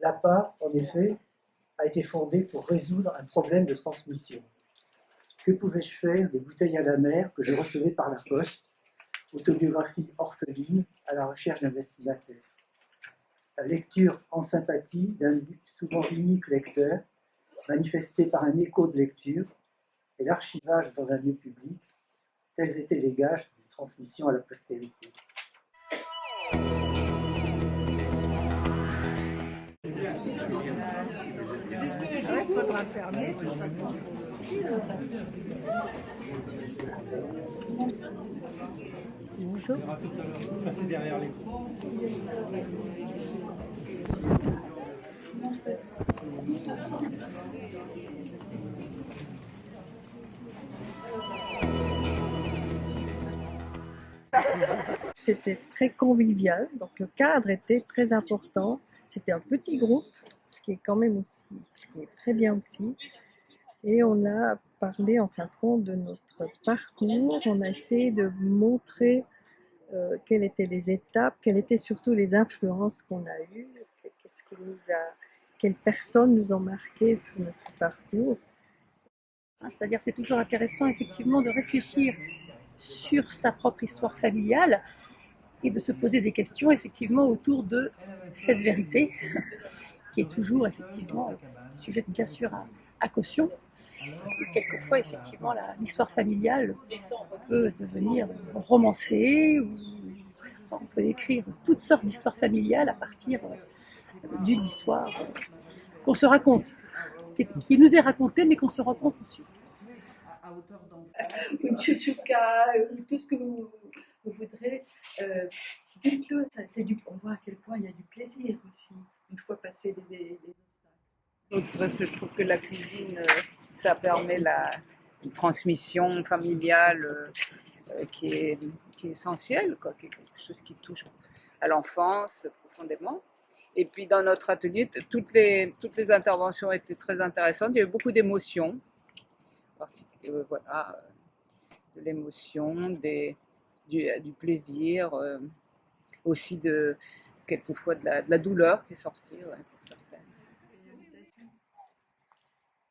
L'APA, en effet, a été fondée pour résoudre un problème de transmission. Que pouvais-je faire des bouteilles à la mer que je recevais par la poste, autobiographie orpheline à la recherche d'un destinataire? La lecture en sympathie d'un souvent unique lecteur, manifesté par un écho de lecture, et l'archivage dans un lieu public, tels étaient les gages d'une transmission à la postérité. Il faudra fermer de toute façon. Bonjour. Passer derrière les C'était très convivial, donc le cadre était très important. C'était un petit groupe, ce qui est quand même aussi, ce qui est très bien aussi. Et on a parlé en fin de compte de notre parcours, on a essayé de montrer quelles étaient les étapes, quelles étaient surtout les influences qu'on a eues, quelles personnes nous ont marqué sur notre parcours. C'est-à-dire c'est toujours intéressant effectivement de réfléchir sur sa propre histoire familiale et de se poser des questions effectivement autour de cette vérité qui est toujours effectivement sujette bien sûr à caution. Et quelquefois effectivement l'histoire familiale peut devenir romancée ou on peut écrire toutes sortes d'histoires familiales à partir d'une histoire qu'on se raconte, qui nous est racontée mais qu'on se raconte ensuite. Une chouchouka, tout ce que vous voudrez. Dites-le, on voit à quel point il y a du plaisir aussi, une fois passé les obstacles. Parce que je trouve que la cuisine, ça permet une transmission familiale qui est essentielle, quoi, qui est quelque chose qui touche à l'enfance profondément. Et puis dans notre atelier, toutes les interventions étaient très intéressantes. Il y avait beaucoup d'émotions. Voilà, de l'émotion, du plaisir, aussi quelquefois de la douleur qui est sortie, ouais, pour certaines.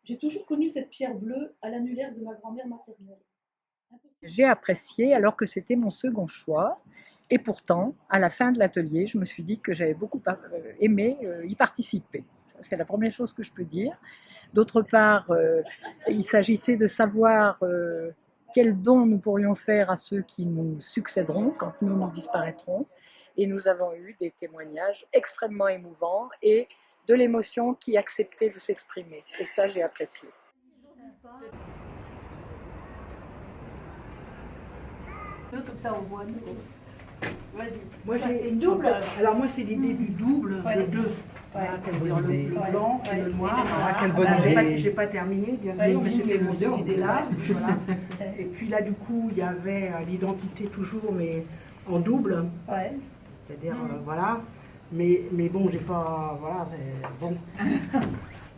J'ai toujours connu cette pierre bleue à l'annulaire de ma grand-mère maternelle. J'ai apprécié alors que c'était mon second choix. Et pourtant, à la fin de l'atelier, je me suis dit que j'avais beaucoup aimé y participer. Ça, c'est la première chose que je peux dire. D'autre part, il s'agissait de savoir quels dons nous pourrions faire à ceux qui nous succéderont quand nous disparaîtrons. Et nous avons eu des témoignages extrêmement émouvants et de l'émotion qui acceptait de s'exprimer. Et ça, j'ai apprécié. Comme ça, on voit nous. Vas-y. Moi, c'est une double. Alors moi, c'est l'idée du double, de deux. Voilà, le blanc et le noir. Quelle bonne idée. J'ai pas terminé, bien sûr, mais j'ai fait mon cette idée-là. Voilà. Et puis là, du coup, il y avait l'identité toujours, mais en double. Ouais. C'est-à-dire, voilà. Mais bon, j'ai pas... Voilà, c'est bon.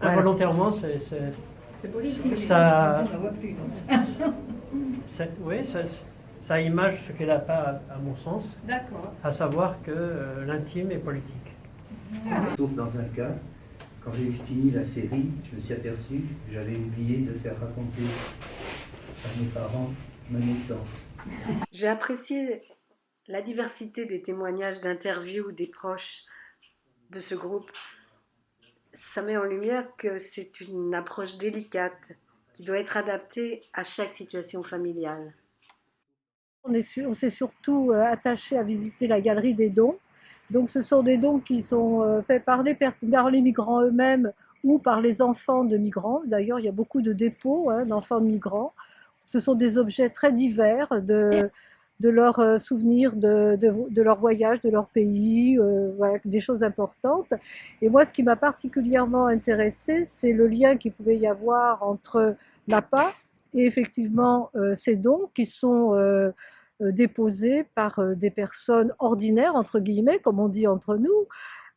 Involontairement, C'est politique. ça... On ne voit plus. Oui, ça image ce qu'elle n'a pas, à mon sens, D'accord. à savoir que l'intime est politique. Sauf dans un cas, quand j'ai fini la série, je me suis aperçu que j'avais oublié de faire raconter à mes parents ma naissance. J'ai apprécié la diversité des témoignages d'interviews des proches de ce groupe. Ça met en lumière que c'est une approche délicate qui doit être adaptée à chaque situation familiale. On s'est surtout attaché à visiter la galerie des dons. Donc ce sont des dons qui sont faits par les migrants eux-mêmes ou par les enfants de migrants. D'ailleurs, il y a beaucoup de dépôts d'enfants de migrants. Ce sont des objets très divers de leurs souvenirs de leur voyage, de leur pays, voilà, des choses importantes. Et moi, ce qui m'a particulièrement intéressée, c'est le lien qu'il pouvait y avoir entre l'APA et effectivement ces dons qui sont déposés par des personnes ordinaires, entre guillemets, comme on dit entre nous.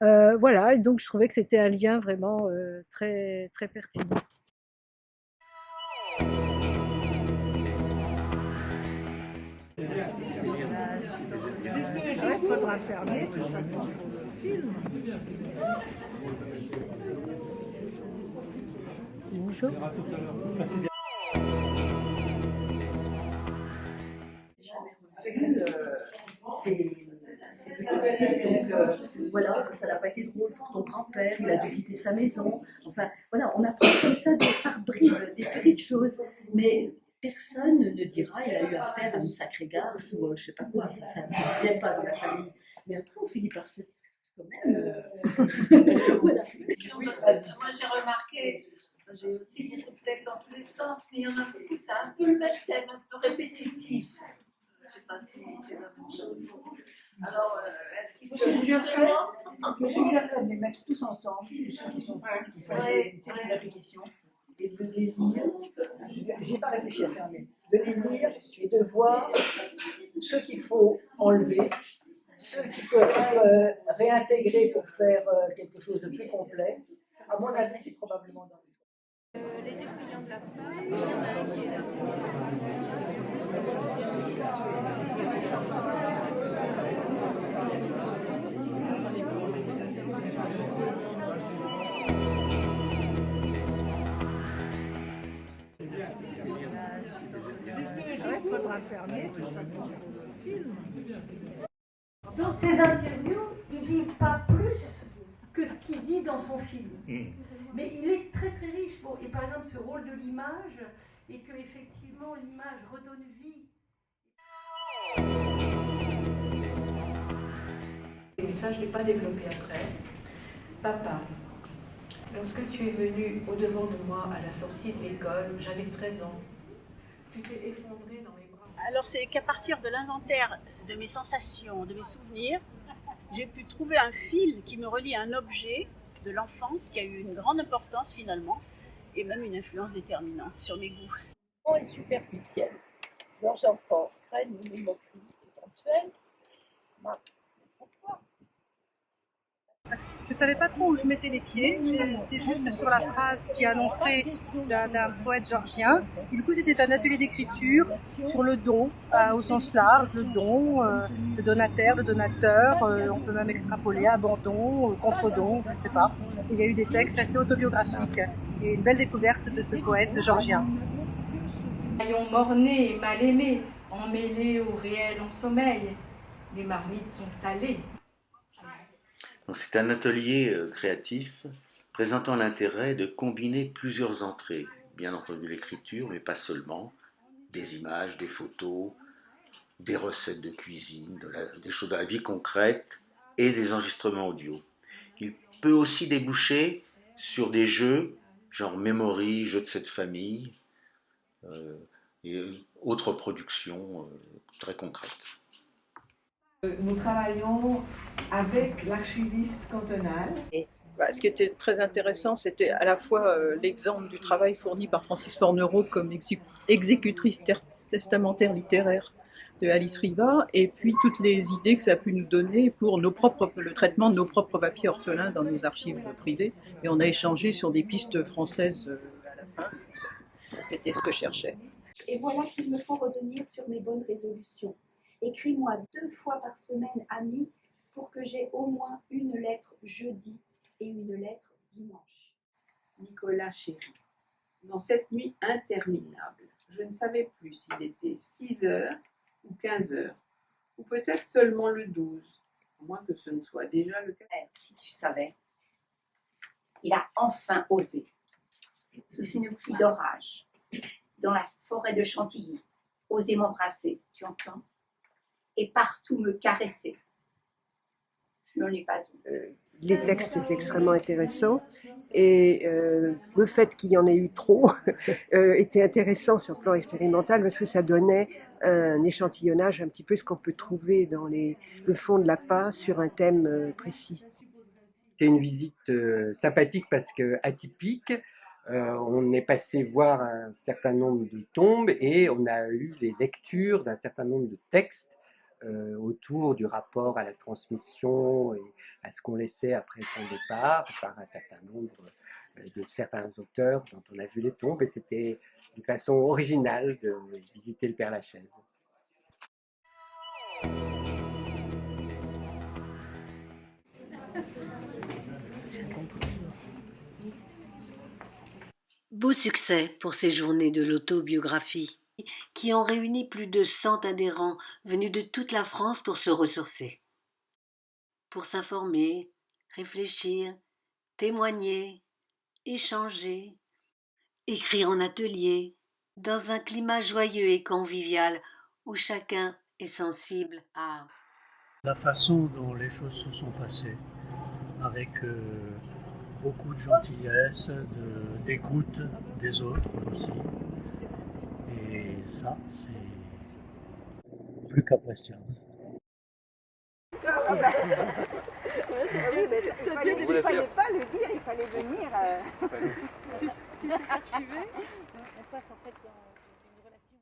Voilà, et donc je trouvais que c'était un lien vraiment très, très pertinent. Il faudra fermer de toute façon pour le film. Bonjour. C'est petit, donc voilà, ça n'a pas été drôle pour ton grand-père, il a dû quitter sa maison. Enfin, voilà, on apprend comme ça par bribes, des petites choses. Mais personne ne dira il a eu affaire à une sacrée garce ou je sais pas quoi, ça ne se disait pas dans la famille. Mais après, on finit par se dire quand même. Voilà. Moi, j'ai remarqué, j'ai aussi lu peut-être dans tous les sens, mais il y en a beaucoup, c'est un peu le même thème, un peu répétitif. Je ne sais pas si c'est la même chose pour vous. Alors, est-ce qu'il faut justement... Je suggère de les mettre tous ensemble, ceux qui sont prêts, qui font une répétition, et de les lire. Je n'ai pas réfléchi à ça, mais de les lire et de voir ce qu'il faut enlever, ceux qui peuvent réintégrer pour faire quelque chose de plus complet. À mon avis, c'est probablement dans le Les deux clients de la part, il y en a un qui est là. Il faudra fermer de toute façon pour le film. Dans ses interviews, il dit pas plus que ce qu'il dit dans son film. Mais il est très très riche. Bon, et par exemple, ce rôle de l'image, et que effectivement l'image redonne vie. Et ça, je ne l'ai pas développé après. Papa, lorsque tu es venu au-devant de moi à la sortie de l'école, j'avais 13 ans. Tu t'es effondré dans mes bras. Alors c'est qu'à partir de l'inventaire de mes sensations, de mes souvenirs, j'ai pu trouver un fil qui me relie à un objet de l'enfance qui a eu une grande importance finalement, et même une influence déterminante sur mes goûts. Et superficiel. Leurs enfants craignent une moquerie éventuelle. Pourquoi? Je ne savais pas trop où je mettais les pieds, j'étais juste sur la phrase qui annonçait d'un poète georgien. Et du coup, c'était un atelier d'écriture sur le don, au sens large, le don, le donataire, le donateur, on peut même extrapoler abandon, contre-don, je ne sais pas. Et il y a eu des textes assez autobiographiques et une belle découverte de ce poète georgien. Maillons mornés et mal aimés, emmêlés au réel en sommeil, les marmites sont salées. C'est un atelier créatif présentant l'intérêt de combiner plusieurs entrées, bien entendu l'écriture, mais pas seulement, des images, des photos, des recettes de cuisine, des choses de la vie concrète et des enregistrements audio. Il peut aussi déboucher sur des jeux, genre Memory, jeux de cette famille, et autres productions très concrètes. Nous travaillons avec l'archiviste cantonal. Ce qui était très intéressant, c'était à la fois l'exemple du travail fourni par Francis Fornereau comme exécutrice testamentaire littéraire de Alice Riva, et puis toutes les idées que ça a pu nous donner pour le traitement de nos propres papiers orphelins dans nos archives privées. Et on a échangé sur des pistes françaises à la fin. C'était ce que je cherchais. Et voilà qu'il me faut revenir sur mes bonnes résolutions. Écris-moi 2 fois par semaine, ami, pour que j'aie au moins une lettre jeudi et une lettre dimanche. Nicolas chéri, dans cette nuit interminable, je ne savais plus s'il était 6 heures ou 15 heures, ou peut-être seulement le 12, à moins que ce ne soit déjà le cas. Si tu savais, il a enfin osé, sous une pluie d'orage, dans la forêt de Chantilly, oser m'embrasser, tu entends? Et partout me caresser. Je n'en ai pas eu. Les textes étaient extrêmement intéressants et le fait qu'il y en ait eu trop était intéressant sur le plan expérimental parce que ça donnait un échantillonnage un petit peu ce qu'on peut trouver dans le fond de l'appât sur un thème précis. C'était une visite sympathique parce que atypique. On est passé voir un certain nombre de tombes et on a eu les lectures d'un certain nombre de textes autour du rapport à la transmission et à ce qu'on laissait après son départ par un certain nombre de certains auteurs dont on a vu les tombes, et c'était une façon originale de visiter le Père-Lachaise. Beau succès pour ces journées de l'autobiographie, qui ont réuni plus de 100 adhérents venus de toute la France pour se ressourcer, pour s'informer, réfléchir, témoigner, échanger, écrire en atelier, dans un climat joyeux et convivial où chacun est sensible à la façon dont les choses se sont passées, avec beaucoup de gentillesse, d'écoute des autres aussi. Et ça, c'est plus qu'appréciable. Oui, mais il ne fallait pas le dire, il fallait venir. Si c'est archivé, on passe en fait dans...